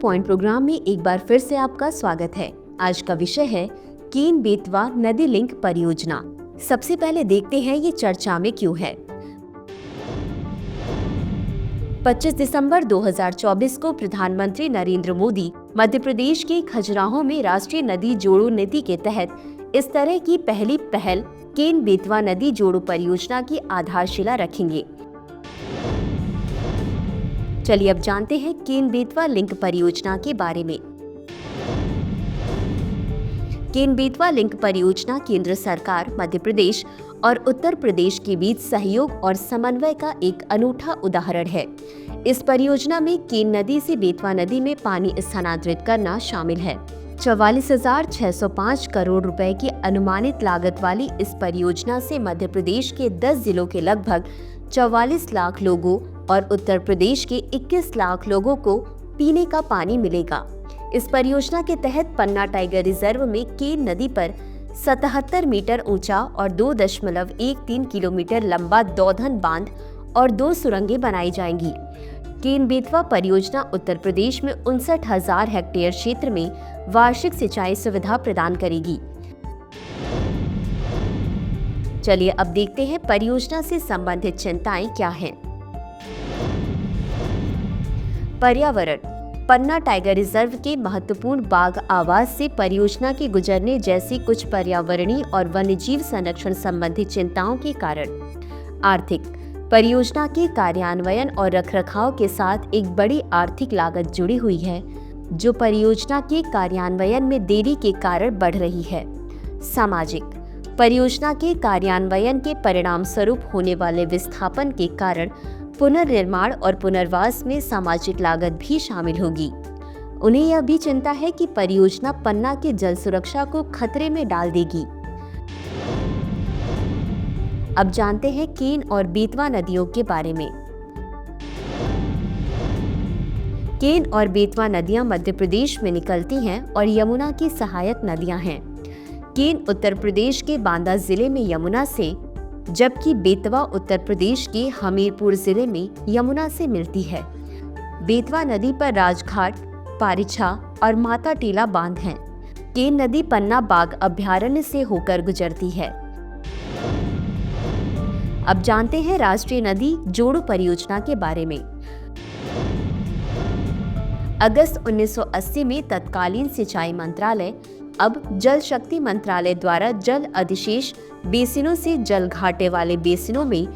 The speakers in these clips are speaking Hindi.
पॉइंट प्रोग्राम में एक बार फिर से आपका स्वागत है। आज का विषय है केन बेतवा नदी लिंक परियोजना। सबसे पहले देखते हैं ये चर्चा में क्यों है। 25 दिसंबर 2024 को प्रधानमंत्री नरेंद्र मोदी मध्य प्रदेश के खजुराहो में राष्ट्रीय नदी जोड़ो नीति के तहत इस तरह की पहली पहल केन बेतवा नदी जोड़ो परियोजना की आधारशिला रखेंगे। चलिए अब जानते हैं केन बेतवा लिंक परियोजना के बारे में। केन बेतवा लिंक परियोजना केंद्र सरकार, मध्य प्रदेश और उत्तर प्रदेश के बीच सहयोग और समन्वय का एक अनूठा उदाहरण है। इस परियोजना में केन नदी से बेतवा नदी में पानी स्थानांतरित करना शामिल है। 44,605 करोड़ रुपए की अनुमानित लागत वाली इस परियोजना से मध्य प्रदेश के 10 जिलों के लगभग 44 लाख लोगों और उत्तर प्रदेश के 21 लाख लोगों को पीने का पानी मिलेगा। इस परियोजना के तहत पन्ना टाइगर रिजर्व में केन नदी पर 77 मीटर ऊंचा और 2.13 किलोमीटर लंबा दौधन बांध और 2 सुरंगें बनाई जाएंगी। केन बेतवा परियोजना उत्तर प्रदेश में 59,000 हेक्टेयर क्षेत्र में वार्षिक सिंचाई सुविधा प्रदान करेगी। चलिए अब देखते हैं परियोजना से संबंधित चिंताएं क्या हैं। पर्यावरण। पन्ना टाइगर रिजर्व के महत्वपूर्ण बाघ आवास से परियोजना के गुजरने जैसी कुछ पर्यावरणीय और वन्यजीव संरक्षण संबंधी चिंताओं के कारण। आर्थिक। परियोजना के कार्यान्वयन और रखरखाव के साथ एक बड़ी आर्थिक लागत जुड़ी हुई है, जो परियोजना के कार्यान्वयन में देरी के कारण बढ़ रही है। सामाजिक। परियोजना के कार्यान्वयन के परिणाम स्वरूप होने वाले विस्थापन के कारण पुनर्निर्माण और पुनर्वास में सामाजिक लागत भी शामिल होगी। उन्हें यह भी चिंता है कि परियोजना पन्ना के जल सुरक्षा को खतरे में डाल देगी। अब जानते हैं केन और बेतवा नदियों के बारे में। केन और बेतवा नदियां मध्य प्रदेश में निकलती हैं और यमुना की सहायक नदियां हैं। केन उत्तर प्रदेश के बांदा जिले में यमुना से, जबकि बेतवा उत्तर प्रदेश के हमीरपुर जिले में यमुना से मिलती है। बेतवा नदी पर राजघाट, पारिछा और माता टीला बांध हैं। केन नदी पन्ना बाघ अभयारण्य से होकर गुजरती है। अब जानते हैं राष्ट्रीय नदी जोड़ो परियोजना के बारे में। अगस्त 1980 में तत्कालीन सिंचाई मंत्रालय, अब जल शक्ति मंत्रालय द्वारा जल अधिशेष बेसिनों से जल घाटे वाले बेसिनों में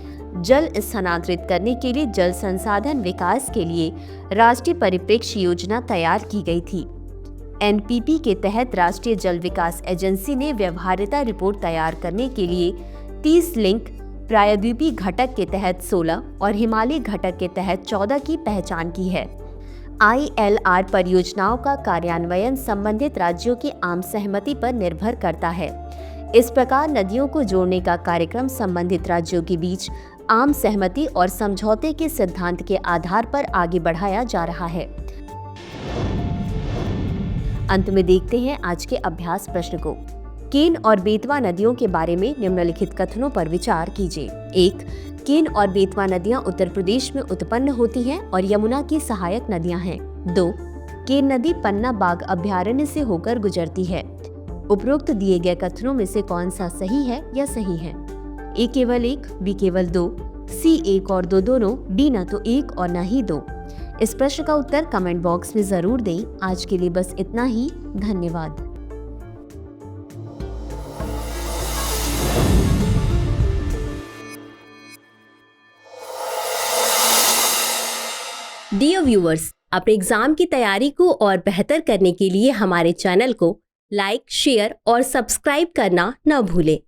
जल स्थानांतरित करने के लिए जल संसाधन विकास के लिए राष्ट्रीय परिप्रेक्ष्य योजना तैयार की गई थी। एनपीपी के तहत राष्ट्रीय जल विकास एजेंसी ने व्यवहार्यता रिपोर्ट तैयार करने के लिए 30 लिंक, प्रायद्वीपीय घटक के तहत 16 और हिमालयी घटक के तहत 14 की पहचान की है। ILR परियोजनाओं का कार्यान्वयन संबंधित राज्यों की आम सहमति पर निर्भर करता है। इस प्रकार नदियों को जोड़ने का कार्यक्रम संबंधित राज्यों के बीच आम सहमति और समझौते के सिद्धांत के आधार पर आगे बढ़ाया जा रहा है। अंत में देखते हैं आज के अभ्यास प्रश्न को। केन और बेतवा नदियों के बारे में निम्नलिखित कथनों पर विचार कीजिए। 1. केन और बेतवा नदियां उत्तर प्रदेश में उत्पन्न होती हैं और यमुना की सहायक नदियां हैं। 2. केन नदी पन्ना बाघ अभयारण्य से होकर गुजरती है। उपरोक्त दिए गए कथनों में से कौन सा सही है या सही है? A केवल 1, B केवल 2, C 1 और 2 दोनों, D न तो 1 और न ही 2। इस प्रश्न का उत्तर कमेंट बॉक्स में जरूर दें। आज के लिए बस इतना ही। धन्यवाद। डियर व्यूअर्स, अपने एग्जाम की तैयारी को और बेहतर करने के लिए हमारे चैनल को लाइक, शेयर और सब्सक्राइब करना न भूलें।